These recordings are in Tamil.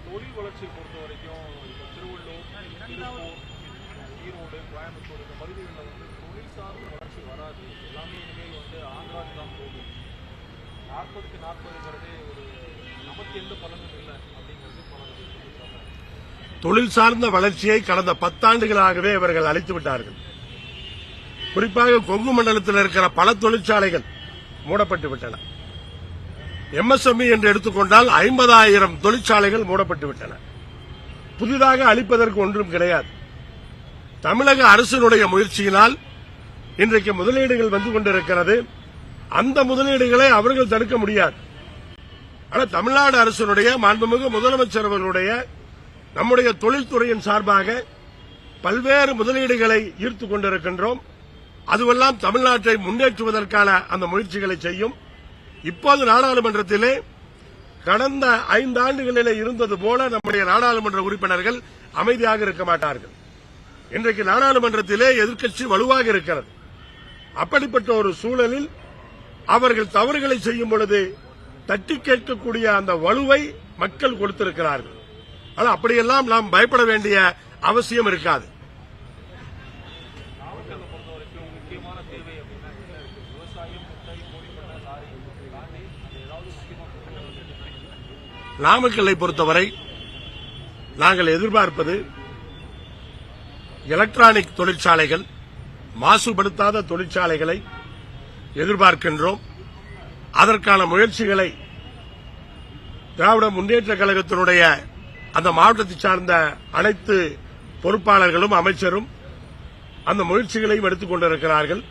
தொழில் வளர்ச்சியை பொறுத்த வரைக்கும் திருவள்ளூர், திருப்பூர், ஈரோடு, கோயம்புத்தூர் இந்த பகுதிகளில் தொழில் சார்ந்த வளர்ச்சி வராது. எல்லாமே இனிமேல் ஆந்திராவுக்கு தான் போகும். 40க்கு 40ங்கிறதே நமக்கு எந்த பலனும் இல்லை அப்படிங்கிறது பல தொழில் சார்ந்த வளர்ச்சியை கடந்த 10 ஆண்டுகளாகவே இவர்கள் அளித்து விட்டார்கள். குறிப்பாக கொங்கு மண்டலத்தில் இருக்கிற பல தொழிற்சாலைகள் மூடப்பட்டு விட்டன. MSME என்று எடுத்துக்கொண்டால் 50,000 தொழிற்சாலைகள் மூடப்பட்டு விட்டன. புதிதாக அளிப்பதற்கு ஒன்றும் கிடையாது. தமிழக அரசினுடைய முயற்சியினால் இன்றைக்கு முதலீடுகள் வந்து கொண்டிருக்கிறது. அந்த முதலீடுகளை அவர்கள் தடுக்க முடியாது. ஆனால் தமிழ்நாடு அரசினுடைய மாண்புமிகு முதலமைச்சர் அவர்களுடைய நம்முடைய தொழில்துறையின் சார்பாக பல்வேறு முதலீடுகளை ஈர்த்துக் கொண்டிருக்கின்றோம். அதுவெல்லாம் தமிழ்நாட்டை முன்னேற்றுவதற்கான அந்த முயற்சிகளை செய்யும். இப்போது நாடாளுமன்றத்திலே கடந்த 5 ஆண்டுகளிலே இருந்தது போல நம்முடைய நாடாளுமன்ற உறுப்பினர்கள் அமைதியாக இருக்க மாட்டார்கள். இன்றைக்கு நாடாளுமன்றத்திலே எதிர்க்கட்சி வலுவாக இருக்கிறது. அப்படிப்பட்ட ஒரு சூழலில் அவர்கள் தவறுகளை செய்யும் பொழுது தட்டி கேட்கக்கூடிய அந்த வலுவை மக்கள் கொடுத்திருக்கிறார்கள். ஆனால் அப்படியெல்லாம் நாம் பயப்பட வேண்டிய அவசியம் இருக்காது. நாமக்கல்லை பொறுத்தவரை நாங்கள் எதிர்பார்ப்பது எலக்ட்ரானிக் தொழிற்சாலைகள், மாசுபடுத்தாத தொழிற்சாலைகளை எதிர்பார்க்கின்றோம். அதற்கான முயற்சிகளை திராவிட முன்னேற்ற கழகத்தினுடைய அந்த மாவட்டத்தை சார்ந்த அனைத்து பொறுப்பாளர்களும் அமைச்சரும் அந்த முயற்சிகளையும் எடுத்துக் கொண்டிருக்கிறார்கள்.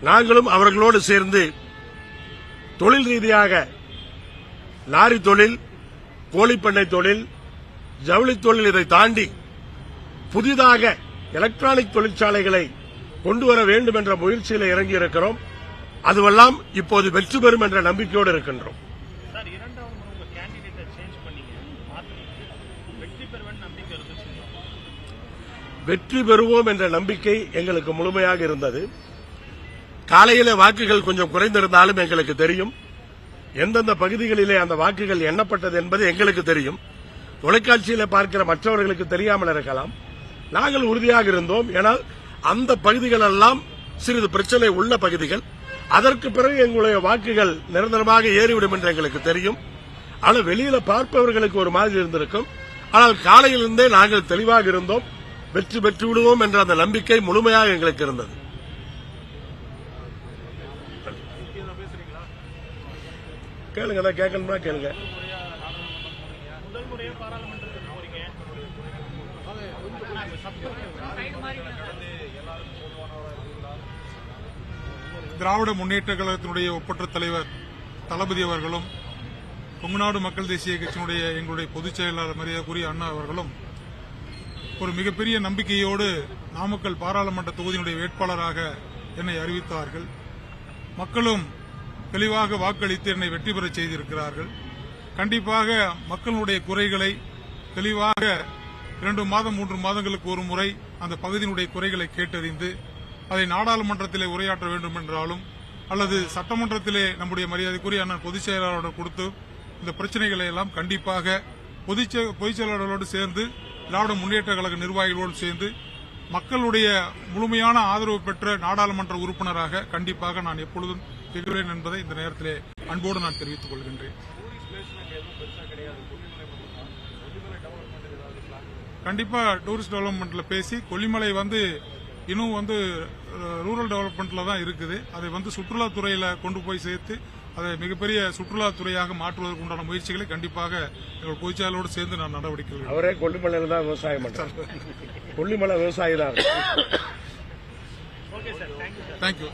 நாங்களும் அவர்களோடு சேர்ந்து தொழில் ரீதியாக லாரி தொழில், கோழிப்பண்ணை தொழில், ஜவுளி தொழில், இதை தாண்டி புதிதாக எலக்ட்ரானிக் தொழிற்சாலைகளை கொண்டுவர வேண்டும் என்ற முயற்சியில் இறங்கியிருக்கிறோம். அதுவெல்லாம் இப்போது வெற்றி பெறும் என்ற நம்பிக்கையோடு இருக்கின்றோம். வெற்றி பெறுவோம் என்ற நம்பிக்கை எங்களுக்கு முழுமையாக இருந்தது. காலையிலே வாக்குகள் கொஞ்சம் குறைந்திருந்தாலும் எங்களுக்கு தெரியும் எந்தெந்த பகுதிகளிலே அந்த வாக்குகள் எண்ணப்பட்டது என்பது எங்களுக்கு தெரியும். தொலைக்காட்சியிலே பார்க்கிற மற்றவர்களுக்கு தெரியாமல் இருக்கலாம். நாங்கள் உறுதியாக இருந்தோம். ஏனால் அந்த பகுதிகள் எல்லாம் சிறிது பிரச்சனை உள்ள பகுதிகள். அதற்கு பிறகு எங்களுடைய வாக்குகள் நிரந்தரமாக ஏறிவிடும் என்று எங்களுக்கு தெரியும். ஆனால் வெளியில பார்ப்பவர்களுக்கு ஒரு மாதிரி இருந்திருக்கும். ஆனால் காலையிலிருந்தே நாங்கள் தெளிவாக இருந்தோம். வெற்றி பெற்று விடுவோம் என்ற அந்த நம்பிக்கை முழுமையாக எங்களுக்கு இருந்தது. கேளுங்க, கேட்கணும்னா கேளுங்க. திராவிட முன்னேற்ற கழகத்தினுடைய ஒப்பற்ற தலைவர் தளபதி அவர்களும், கொங்குநாடு மக்கள் தேசிய கட்சியினுடைய எங்களுடைய பொதுச் செயலாளர் மரியாதைக்குரிய அண்ணா அவர்களும் ஒரு மிகப்பெரிய நம்பிக்கையோடு நாமக்கல் பாராளுமன்ற தொகுதியினுடைய வேட்பாளராக என்னை அறிவித்தார்கள். மக்களும் தெளிவாக வாக்களித்து என்னை வெற்றி பெற செய்திருக்கிறார்கள். கண்டிப்பாக மக்களுடைய குறைகளை தெளிவாக 2 மாதம் 3 மாதங்களுக்கு ஒரு முறை அந்த பகுதியினுடைய குறைகளை கேட்டறிந்து அதை நாடாளுமன்றத்திலே உரையாற்ற வேண்டும் என்றாலும் அல்லது சட்டமன்றத்திலே நம்முடைய மரியாதைக்குரிய அண்ணன் பொதுச் செயலாளரோடு கொடுத்து இந்த பிரச்சனைகளை எல்லாம் கண்டிப்பாக பொதுச் செயலாளரோடு சேர்ந்து திராவிட முன்னேற்ற கழக நிர்வாகிகளோடு சேர்ந்து மக்களுடைய முழுமையான ஆதரவு பெற்ற நாடாளுமன்ற உறுப்பினராக கண்டிப்பாக நான் எப்பொழுதும் திகழ்வேன் என்பதை இந்த நேரத்திலே அன்போடு நான் தெரிவித்துக் கொள்கின்றேன். கண்டிப்பா டூரிஸ்ட் டெவலப்மெண்ட்ல பேசி கொல்லிமலை இன்னும் ரூரல் டெவலப்மெண்ட்ல தான் இருக்குது. அதை சுற்றுலாத்துறையில கொண்டு போய் சேர்த்து அதை மிகப்பெரிய சுற்றுலாத்துறையாக மாற்றுவதற்கு உண்டான முயற்சிகளை கண்டிப்பாக எங்கள் பொதுச்செயலோடு சேர்ந்து நான் நடவடிக்கை. அவரே கொல்லிமலையில் தான் விவசாயம் பண்றாங்க. கொல்லிமலை விவசாயி தான். தேங்க்யூ.